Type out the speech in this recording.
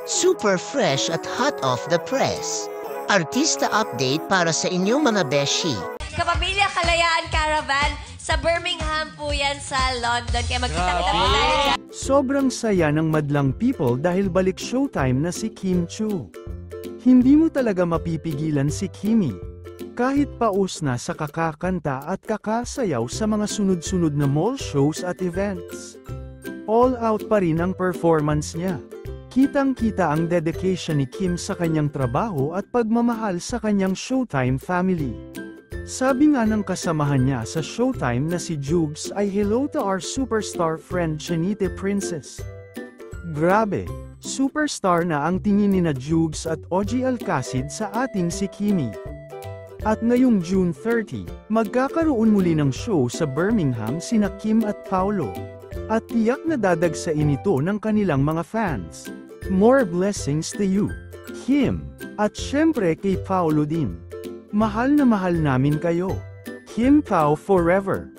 Super fresh at hot off the press. Artista update para sa inyong mga beshi. Kapamilya Kalayaan Caravan sa Birmingham po yan sa London. Kaya magkita-kita po tayo dyan. Sobrang saya ng madlang people dahil balik showtime na si Kim Chu. Hindi mo talaga mapipigilan si Kimi. Kahit paus na sa kakakanta at kakasayaw sa mga sunod-sunod na mall shows at events. All out pa rin ang performance niya. Kitang-kita ang dedication ni Kim sa kanyang trabaho at pagmamahal sa kanyang Showtime family. Sabi nga ng kasamahan niya sa Showtime na si Jugs ay hello to our superstar friend Chinite Princess. Grabe, superstar na ang tingin ni na Jugs at OG Alcacid sa ating si Kimi. At ngayong June 30, magkakaroon muli ng show sa Birmingham sina Kim at Paolo. At tiyak na dadagsain ito ng kanilang mga fans. More blessings to you, Kim. At syempre kay Paolo din. Mahal na mahal namin kayo. Kim Pao forever.